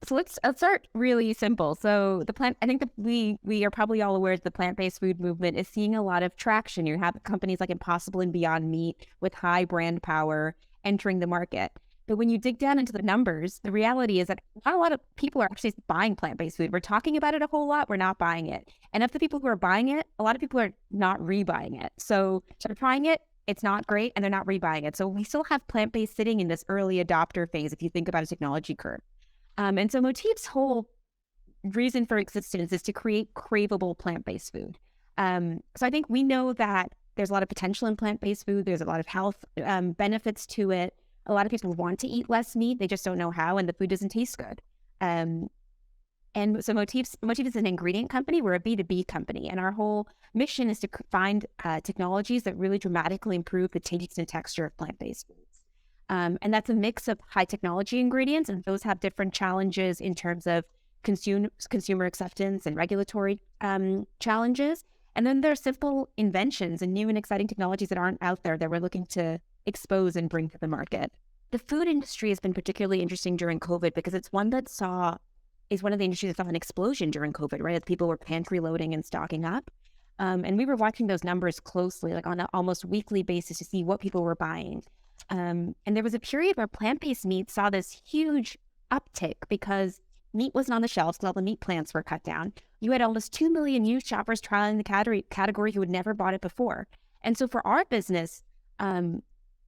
So let's start really simple. So I think that we are probably all aware that the plant-based food movement is seeing a lot of traction. You have companies like Impossible and Beyond Meat with high brand power entering the market. But when you dig down into the numbers, the reality is that not a lot of people are actually buying plant-based food. We're talking about it a whole lot. We're not buying it. And of the people who are buying it, a lot of people are not rebuying it. So they're trying it. It's not great, and they're not rebuying it. So we still have plant-based sitting in this early adopter phase if you think about a technology curve. And so Motif's whole reason for existence is to create craveable plant-based food. So I think we know that there's a lot of potential in plant-based food. There's a lot of health benefits to it. A lot of people want to eat less meat. They just don't know how, and the food doesn't taste good. And so Motif is an ingredient company. We're a B2B company, and our whole mission is to find technologies that really dramatically improve the taste and texture of plant-based foods. And that's a mix of high technology ingredients, and those have different challenges in terms of consumer acceptance and regulatory challenges. And then there are simple inventions and new and exciting technologies that aren't out there that we're looking to expose and bring to the market. The food industry has been particularly interesting during COVID because it's one of the industries that saw an explosion during COVID, right? As people were pantry loading and stocking up. And we were watching those numbers closely, like on an almost weekly basis to see what people were buying. And there was a period where plant-based meat saw this huge uptick because meat wasn't on the shelves because all the meat plants were cut down. You had almost 2 million new shoppers trialing the category who had never bought it before. And so for our business,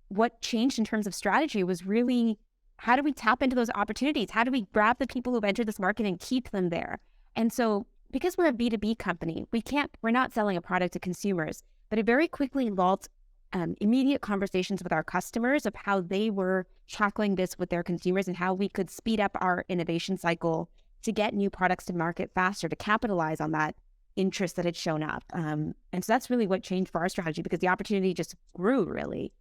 what changed in terms of strategy was really, how do we tap into those opportunities? How do we grab the people who've entered this market and keep them there? And so because we're a B2B company, we're not selling a product to consumers, but it very quickly involved immediate conversations with our customers of how they were tackling this with their consumers and how we could speed up our innovation cycle to get new products to market faster, to capitalize on that interest that had shown up. And so that's really what changed for our strategy because the opportunity just grew, really.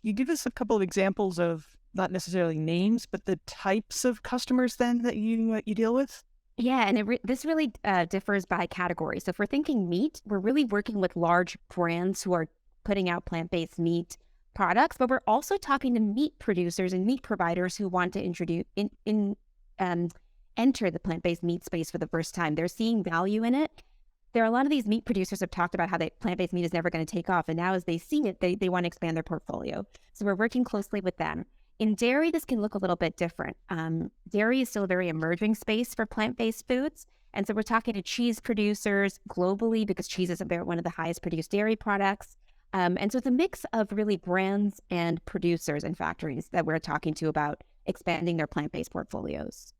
You give us a couple of examples of not necessarily names, but the types of customers then that you deal with? Yeah, and this really differs by category. So if we're thinking meat, we're really working with large brands who are putting out plant-based meat products, but we're also talking to meat producers and meat providers who want to enter the plant-based meat space for the first time. They're seeing value in it. There are a lot of these meat producers have talked about how plant-based meat is never going to take off, and now as they see it, they want to expand their portfolio. So we're working closely with them. In dairy, this can look a little bit different. Dairy is still a very emerging space for plant-based foods. And so we're talking to cheese producers globally because cheese is one of the highest produced dairy products. And so it's a mix of really brands and producers and factories that we're talking to about expanding their plant-based portfolios.